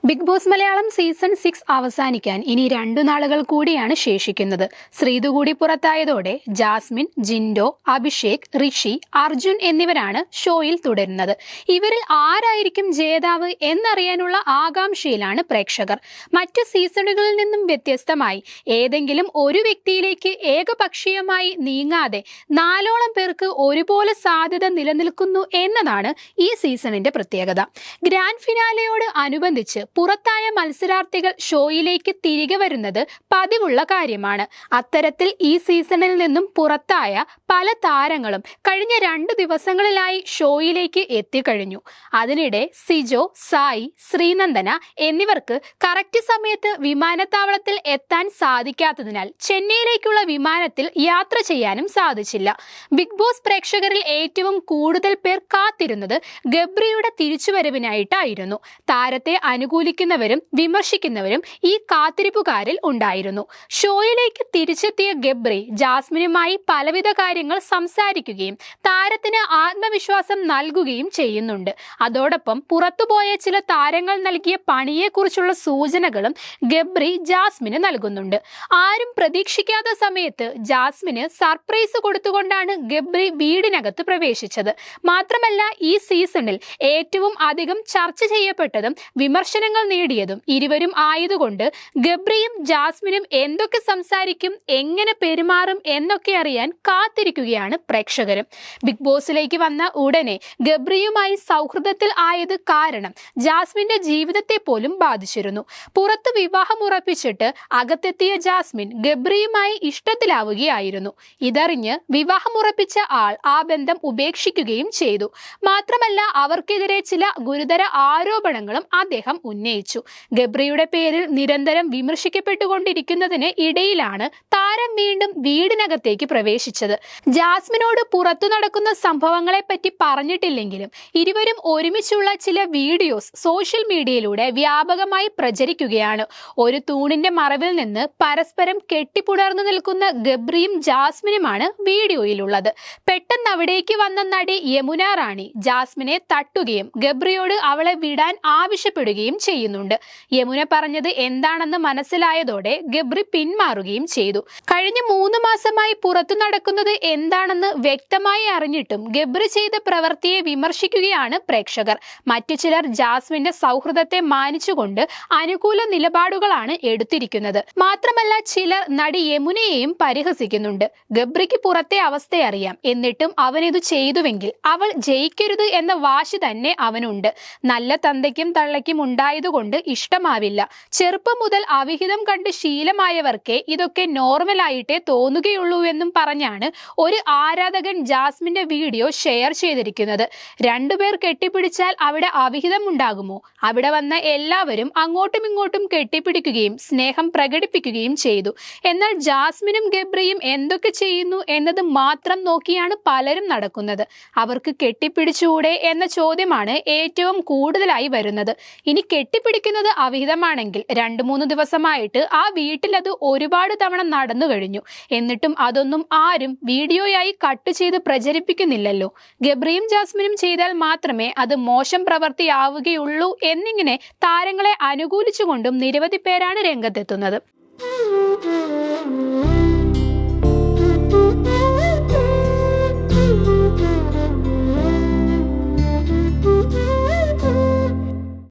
Big boss Malayalam season 6 അവസാനിക്കാൻ ഇനി 2 നാളുകൾ കൂടിയാണ് ശേഷിക്കുന്നത്. ശ്രീതു കൂടി പുറത്തായതോടെ ജാസ്മിൻ, ജിൻഡോ, അഭിഷേക്, ഋഷി, അർജുൻ എന്നിവരാണ് ഷോയിൽ തുടരുന്നത്. ഇവരിൽ ആരായിരിക്കും ജേതാവ് എന്നറിയാനുള്ള ആകാംക്ഷയിലാണ് പ്രേക്ഷകർ. മറ്റു സീസണുകളിൽ നിന്നും വ്യത്യസ്തമായി ഏതെങ്കിലും ഒരു വ്യക്തിയിലേക്ക് ഏകപക്ഷീയമായി നീങ്ങാതെ 4ഓളം പേർക്ക് ഒരുപോലെ സാധ്യത നിലനിൽക്കുന്നു എന്നതാണ് ഈ സീസണിന്റെ പ്രത്യേകത. ഗ്രാൻഡ് ഫിനാലെയോട് അനുബന്ധിച്ച് പുറത്തായ മത്സരാർത്ഥികൾ ഷോയിലേക്ക് തിരികെ വരുന്നത് പതിവുള്ള കാര്യമാണ്. അത്തരത്തിൽ ഈ സീസണിൽ നിന്നും പുറത്തായ പല താരങ്ങളും കഴിഞ്ഞ 2 ദിവസങ്ങളിലായി ഷോയിലേക്ക് എത്തിക്കഴിഞ്ഞു. അതിനിടെ സിജോ, സായി, ശ്രീനന്ദന എന്നിവർക്ക് കറക്റ്റ് സമയത്ത് വിമാനത്താവളത്തിൽ എത്താൻ സാധിക്കാത്തതിനാൽ ചെന്നൈയിലേക്കുള്ള വിമാനത്തിൽ യാത്ര ചെയ്യാനും സാധിച്ചില്ല. ബിഗ് ബോസ് പ്രേക്ഷകരിൽ ഏറ്റവും കൂടുതൽ പേർ കാത്തിരുന്നത് ഗബ്രിയുടെ തിരിച്ചുവരവിനായിട്ടായിരുന്നു. താരത്തെ അനുകൂലിക്കുന്നവരും വിമർശിക്കുന്നവരും ഈ കാത്തിരിപ്പുകാരിൽ ഉണ്ടായിരുന്നു. ഷോയിലേക്ക് തിരിച്ചെത്തിയ ഗബ്രി ജാസ്മിനുമായി പലവിധ കാര്യങ്ങൾ സംസാരിക്കുകയും താരത്തിന് ആത്മവിശ്വാസം നൽകുകയും ചെയ്യുന്നുണ്ട്. അതോടൊപ്പം പുറത്തുപോയ ചില താരങ്ങൾ നൽകിയ പണിയെക്കുറിച്ചുള്ള സൂചനകളും ഗബ്രി ജാസ്മിന് നൽകുന്നുണ്ട്. ആരും പ്രതീക്ഷിക്കാത്ത സമയത്ത് ജാസ്മിന് സർപ്രൈസ് കൊടുത്തുകൊണ്ടാണ് ഗബ്രി വീടിനകത്ത് പ്രവേശിച്ചത്. മാത്രമല്ല, ഈ സീസണിൽ ഏറ്റവും അധികം ചർച്ച ചെയ്യപ്പെട്ടതും വിമർശനങ്ങൾ നേടിയതും ഇരുവരും ആയതുകൊണ്ട് ഗബ്രിയും ജാസ്മിനും എന്തൊക്കെ സംസാരിക്കും, എങ്ങനെ പെരുമാറും എന്നൊക്കെ അറിയാൻ കാത്തിരിക്കുകയാണ് പ്രേക്ഷകരും. ബിഗ് ബോസിലേക്ക് വന്ന ഉടനെ ഗബ്രിയുമായി സൗഹൃദത്തിൽ ആയത് കാരണം ജാസ്മിന്റെ ജീവിതത്തെ പോലും ബാധിച്ചിരുന്നു. പുറത്ത് വിവാഹം ഉറപ്പിച്ചിട്ട് അകത്തെത്തിയ ജാസ്മിൻ ഗബ്രിയുമായി ഇഷ്ടത്തിലാവുകയായിരുന്നു. ഇതറിഞ്ഞ് വിവാഹം ഉറപ്പിച്ച ആൾ ആ ബന്ധം ഉപേക്ഷിക്കുകയും ചെയ്തു. മാത്രമല്ല, അവർക്കെതിരെ ചില ഗുരുതര ആരോപണങ്ങളും അദ്ദേഹം ഉന്നയിച്ചു. ഗബ്രിയുടെ പേരിൽ നിരന്തരം വിമർശിക്കപ്പെട്ടുകൊണ്ടിരിക്കുന്നതിന് ഇടയിലാണ് താരം വീണ്ടും വീടിനകത്തേക്ക് പ്രവേശിച്ചത്. ജാസ്മിനോട് പുറത്തു നടക്കുന്ന സംഭവങ്ങളെ പറ്റി പറഞ്ഞിട്ടില്ലെങ്കിലും ഇരുവരും ഒരുമിച്ചുള്ള ചില വീഡിയോസ് സോഷ്യൽ മീഡിയയിലൂടെ വ്യാപകമായി പ്രചരിക്കുകയാണ്. ഒരു തൂണിന്റെ മറവിൽ നിന്ന് പരസ്പരം കെട്ടിപ്പുണർന്നു നിൽക്കുന്ന ഗബ്രിയും ജാസ്മിനുമാണ് വീഡിയോയിലുള്ളത്. പെട്ടെന്ന് അവിടേക്ക് വന്ന നടി യമുന റാണി ജാസ്മിനെ തട്ടുകയും ഗബ്രിയോട് അവളെ വിടാൻ ആവശ്യപ്പെടുകയും ചെയ്യുന്നുണ്ട്. യമുന പറഞ്ഞത് എന്താണെന്ന് മനസ്സിലായതോടെ ഗബ്രി പിന്മാറുകയും ചെയ്തു. കഴിഞ്ഞ 3 മാസമായി പുറത്തു നടക്കുന്നത് എന്താണെന്ന് വ്യക്തമായി അറിഞ്ഞിട്ടും ഗബ്രി ചെയ്ത പ്രവൃത്തിയെ വിമർശിക്കുകയാണ് പ്രേക്ഷകർ. മറ്റു ചിലർ ജാസ്മിന്റെ സൗഹൃദത്തെ മാനിച്ചുകൊണ്ട് അനുകൂല നിലപാടുകളാണ് എടുത്തിരിക്കുന്നത്. മാത്രമല്ല, ചിലർ നടി യമുനയെയും പരിഹസിക്കുന്നുണ്ട്. ഗബ്രിക്ക് പുറത്തെ അവസ്ഥയറിയാം, എന്നിട്ടും അവനിത് ചെയ്തുവെങ്കിൽ അവൾ ജയിക്കരുത് എന്ന വാശി തന്നെ അവനുണ്ട്. നല്ല തന്തയ്ക്കും തള്ളയ്ക്കും ഉണ്ടായതുകൊണ്ട് ഇഷ്ടമാവില്ല. ചെറുപ്പം മുതൽ അവിഹിതം കണ്ട് ശീലമായവർക്കേ ഇതൊക്കെ നോർമലായിട്ടേ തോന്നുകയുള്ളൂ എന്നും പറഞ്ഞാണ് ഒരു ആരാധകൻ ജാസ്മിന്റെ വീഡിയോ ഷെയർ ചെയ്തിരിക്കുന്നത്. 2 പേർ കെട്ടിപ്പിടിച്ചാൽ അവിടെ അവിഹിതം ഉണ്ടാകുമോ? അവിടെ വന്ന എല്ലാവരും അങ്ങോട്ടും ഇങ്ങോട്ടും കെട്ടിപ്പിടിക്കുകയും സ്നേഹം പ്രകടിപ്പിക്കുകയും ചെയ്തു. എന്നാൽ ജാസ്മിനും ഗബ്രിയും എന്തൊക്കെ ചെയ്യുന്നു എന്നത് മാത്രം നോക്കിയാണ് പലരും നടക്കുന്നത്. അവർക്ക് കെട്ടിപ്പിടിച്ചുകൂടെ എന്ന ചോദ്യമാണ് ഏറ്റവും കൂടുതലായി വരുന്നത്. ഇനി കെട്ടിപ്പിടിക്കുന്നത് അവിഹിതമാണെങ്കിൽ 2-3 ദിവസമായിട്ട് ആ വീട്ടിൽ അത് ഒരുപാട് തവണ നടന്നു കഴിഞ്ഞു. എന്നിട്ടും അതൊന്നും ആരും വീഡിയോയായി കട്ട് ചെയ്ത് പ്രചരിപ്പിക്കുന്നില്ലല്ലോ. ഗബ്രിയും ജാസ്മിനും ചെയ്താൽ മാത്രമേ അത് മോശം പ്രവൃത്തിയാവുകയുള്ളൂ എന്നിങ്ങനെ താരങ്ങളെ അനുകൂലിച്ചുകൊണ്ടും നിരവധി പേരാണ് രംഗത്തെത്തുന്നത്.